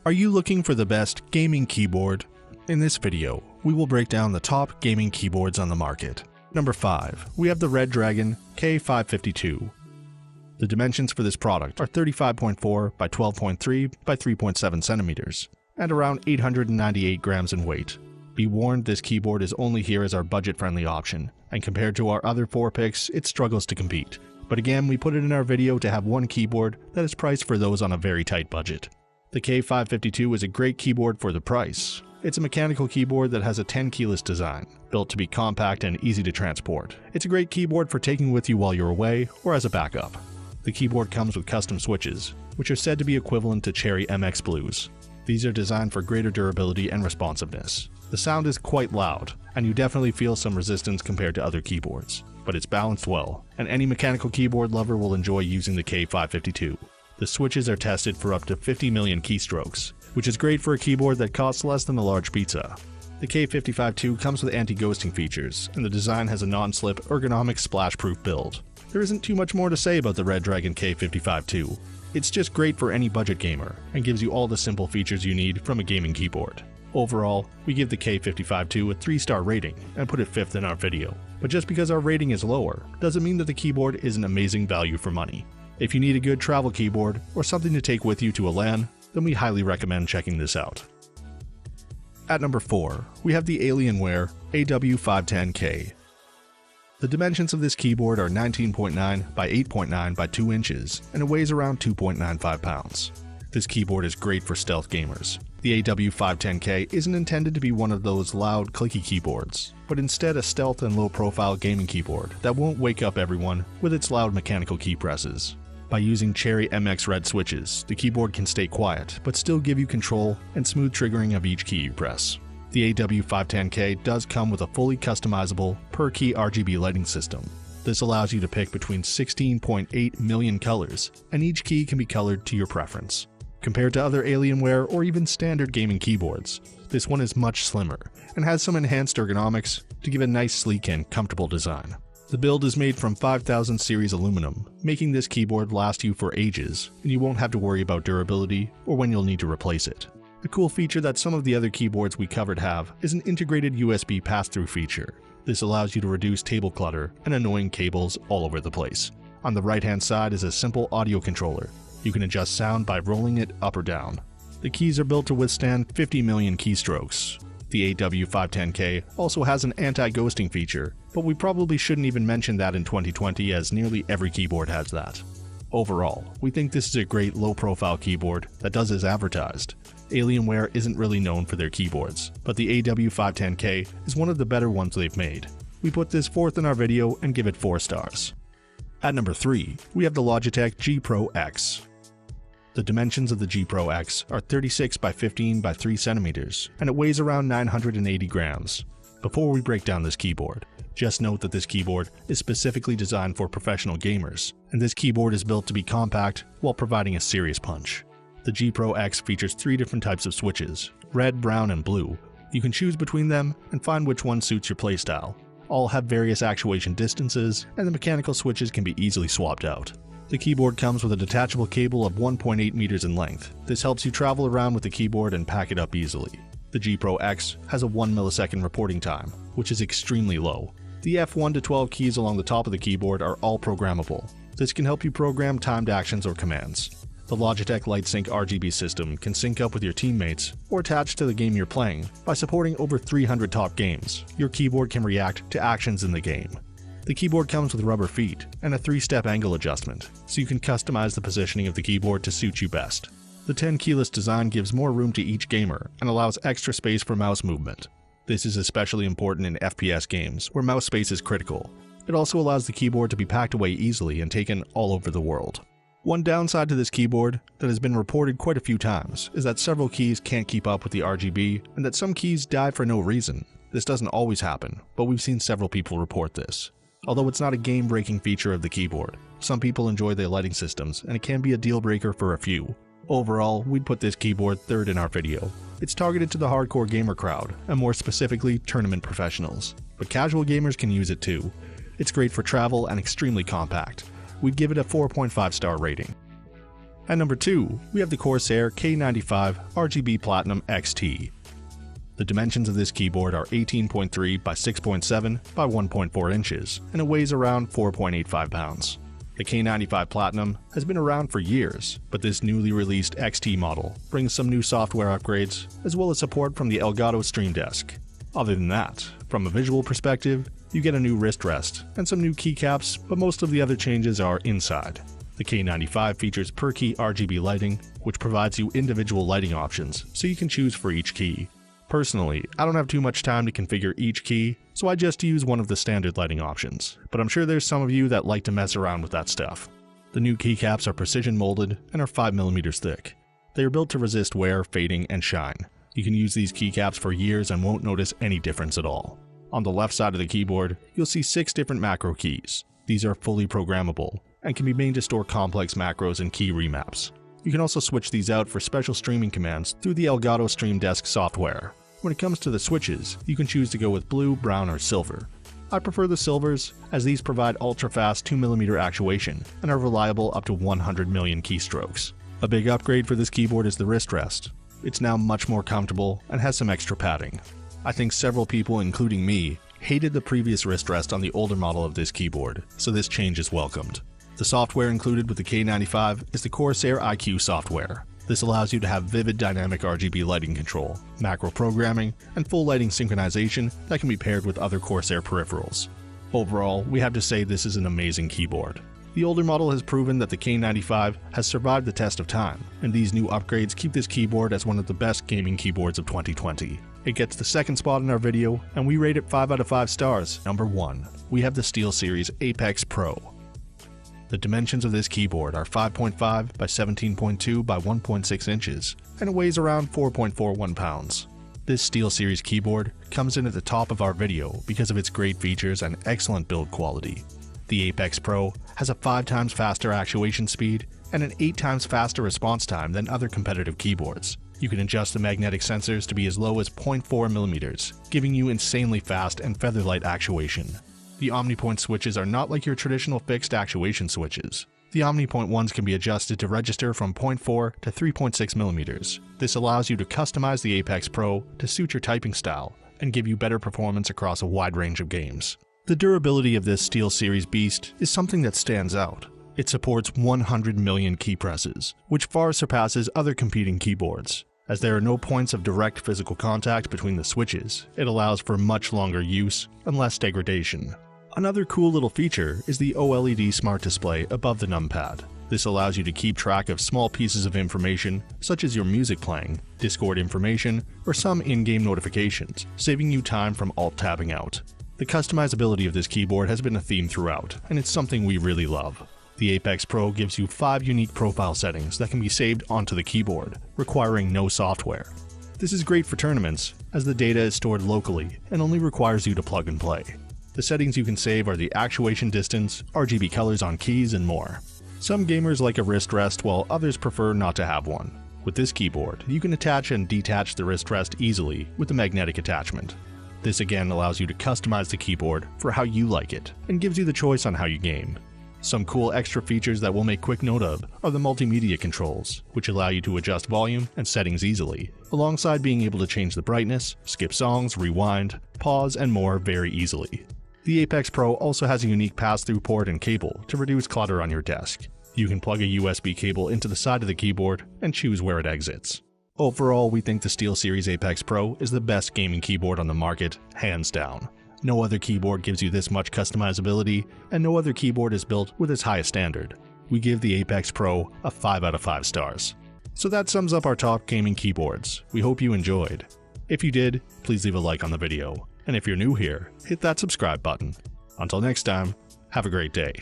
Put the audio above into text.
Are you looking for the best gaming keyboard? In this video, we will break down the top gaming keyboards on the market. Number 5, we have the Redragon K552. The dimensions for this product are 35.4 by 12.3 by 3.7 centimeters, and around 898 grams in weight. Be warned, this keyboard is only here as our budget-friendly option, and compared to our other 4 picks, it struggles to compete. But again, we put it in our video to have one keyboard that is priced for those on a very tight budget. The K552 is a great keyboard for the price. It's a mechanical keyboard that has a 10 keyless design, built to be compact and easy to transport. It's a great keyboard for taking with you while you're away or as a backup. The keyboard comes with custom switches, which are said to be equivalent to Cherry MX Blues. These are designed for greater durability and responsiveness. The sound is quite loud, and you definitely feel some resistance compared to other keyboards, but it's balanced well, and any mechanical keyboard lover will enjoy using the K552. The switches are tested for up to 50 million keystrokes, which is great for a keyboard that costs less than a large pizza. The K552 comes with anti-ghosting features, and the design has a non-slip, ergonomic, splash-proof build. There isn't too much more to say about the Redragon K552. It's just great for any budget gamer, and gives you all the simple features you need from a gaming keyboard. Overall, we give the K552 a 3-star rating, and put it 5th in our video. But just because our rating is lower, doesn't mean that the keyboard is an amazing value for money. If you need a good travel keyboard, or something to take with you to a LAN, then we highly recommend checking this out. At number 4, we have the Alienware AW510k. The dimensions of this keyboard are 19.9 by 8.9 by 2 inches, and it weighs around 2.95 pounds. This keyboard is great for stealth gamers. The AW510k isn't intended to be one of those loud, clicky keyboards, but instead a stealth and low-profile gaming keyboard that won't wake up everyone with its loud mechanical key presses. By using Cherry MX Red switches, the keyboard can stay quiet, but still give you control and smooth triggering of each key you press. The AW510k does come with a fully customizable per-key RGB lighting system. This allows you to pick between 16.8 million colors, and each key can be colored to your preference. Compared to other Alienware or even standard gaming keyboards, this one is much slimmer, and has some enhanced ergonomics to give a nice, sleek and comfortable design. The build is made from 5000 series aluminum, making this keyboard last you for ages, and you won't have to worry about durability or when you'll need to replace it. A cool feature that some of the other keyboards we covered have is an integrated USB pass-through feature. This allows you to reduce table clutter and annoying cables all over the place. On the right-hand side is a simple audio controller. You can adjust sound by rolling it up or down. The keys are built to withstand 50 million keystrokes. The AW510k also has an anti-ghosting feature, but we probably shouldn't even mention that in 2020 as nearly every keyboard has that. Overall, we think this is a great low-profile keyboard that does as advertised. Alienware isn't really known for their keyboards, but the AW510k is one of the better ones they've made. We put this 4th in our video and give it 4 stars. At number 3, we have the Logitech G Pro X. The dimensions of the G Pro X are 36 by 15 by 3 centimeters, and it weighs around 980 grams. Before we break down this keyboard, just note that this keyboard is specifically designed for professional gamers, and this keyboard is built to be compact while providing a serious punch. The G Pro X features 3 different types of switches, red, brown, and blue. You can choose between them and find which one suits your playstyle. All have various actuation distances, and the mechanical switches can be easily swapped out. The keyboard comes with a detachable cable of 1.8 meters in length. This helps you travel around with the keyboard and pack it up easily. The G Pro X has a 1 millisecond reporting time, which is extremely low. The F1 to 12 keys along the top of the keyboard are all programmable. This can help you program timed actions or commands. The Logitech LightSync RGB system can sync up with your teammates or attach to the game you're playing. By supporting over 300 top games, your keyboard can react to actions in the game. The keyboard comes with rubber feet and a 3-step angle adjustment, so you can customize the positioning of the keyboard to suit you best. The 10 keyless design gives more room to each gamer and allows extra space for mouse movement. This is especially important in FPS games, where mouse space is critical. It also allows the keyboard to be packed away easily and taken all over the world. One downside to this keyboard that has been reported quite a few times is that several keys can't keep up with the RGB and that some keys die for no reason. This doesn't always happen, but we've seen several people report this. Although it's not a game-breaking feature of the keyboard, some people enjoy their lighting systems and it can be a deal breaker for a few. Overall, we'd put this keyboard 3rd in our video. It's targeted to the hardcore gamer crowd, and more specifically tournament professionals, but casual gamers can use it too. It's great for travel and extremely compact. We'd give it a 4.5 star rating. At number 2, we have the Aorsair K95 RGB Platinum XT. The dimensions of this keyboard are 18.3 by 6.7 by 1.4 inches, and it weighs around 4.85 pounds. The K95 Platinum has been around for years, but this newly released XT model brings some new software upgrades, as well as support from the Elgato Stream Desk. Other than that, from a visual perspective, you get a new wrist rest and some new keycaps, but most of the other changes are inside. The K95 features per-key RGB lighting, which provides you individual lighting options, so you can choose for each key. Personally, I don't have too much time to configure each key, so I just use one of the standard lighting options, but I'm sure there's some of you that like to mess around with that stuff. The new keycaps are precision molded and are 5mm thick. They are built to resist wear, fading, and shine. You can use these keycaps for years and won't notice any difference at all. On the left side of the keyboard, you'll see 6 different macro keys. These are fully programmable and can be made to store complex macros and key remaps. You can also switch these out for special streaming commands through the Elgato Stream Desk software. When it comes to the switches, you can choose to go with blue, brown, or silver. I prefer the silvers, as these provide ultra-fast 2mm actuation and are reliable up to 100 million keystrokes. A big upgrade for this keyboard is the wrist rest. It's now much more comfortable and has some extra padding. I think several people, including me, hated the previous wrist rest on the older model of this keyboard, so this change is welcomed. The software included with the K95 is the Aorsair IQ software. This allows you to have vivid dynamic RGB lighting control, macro programming, and full lighting synchronization that can be paired with other Aorsair peripherals. Overall, we have to say this is an amazing keyboard. The older model has proven that the K95 has survived the test of time, and these new upgrades keep this keyboard as one of the best gaming keyboards of 2020. It gets the second spot in our video, and we rate it 5 out of 5 stars. Number 1, we have the Steelseries Apex Pro. The dimensions of this keyboard are 5.5 by 17.2 by 1.6 inches, and it weighs around 4.41 pounds. This Steelseries keyboard comes in at the top of our video because of its great features and excellent build quality. The Apex Pro has a 5 times faster actuation speed and an 8 times faster response time than other competitive keyboards. You can adjust the magnetic sensors to be as low as 0.4mm, giving you insanely fast and feather-light actuation. The OmniPoint switches are not like your traditional fixed actuation switches. The OmniPoint ones can be adjusted to register from 0.4 to 3.6mm. This allows you to customize the Apex Pro to suit your typing style and give you better performance across a wide range of games. The durability of this Steelseries beast is something that stands out. It supports 100 million key presses, which far surpasses other competing keyboards. As there are no points of direct physical contact between the switches, it allows for much longer use and less degradation. Another cool little feature is the OLED smart display above the numpad. This allows you to keep track of small pieces of information, such as your music playing, Discord information, or some in-game notifications, saving you time from alt-tabbing out. The customizability of this keyboard has been a theme throughout, and it's something we really love. The Apex Pro gives you 5 unique profile settings that can be saved onto the keyboard, requiring no software. This is great for tournaments, as the data is stored locally and only requires you to plug and play. The settings you can save are the actuation distance, RGB colors on keys, and more. Some gamers like a wrist rest while others prefer not to have one. With this keyboard, you can attach and detach the wrist rest easily with a magnetic attachment. This again allows you to customize the keyboard for how you like it, and gives you the choice on how you game. Some cool extra features that we'll make quick note of are the multimedia controls, which allow you to adjust volume and settings easily, alongside being able to change the brightness, skip songs, rewind, pause, and more very easily. The Apex Pro also has a unique pass-through port and cable to reduce clutter on your desk. You can plug a USB cable into the side of the keyboard and choose where it exits. Overall, we think the Steelseries Apex Pro is the best gaming keyboard on the market, hands down. No other keyboard gives you this much customizability, and no other keyboard is built with as high a standard. We give the Apex Pro a 5 out of 5 stars. So that sums up our top gaming keyboards. We hope you enjoyed. If you did, please leave a like on the video. And if you're new here, hit that subscribe button. Until next time, have a great day.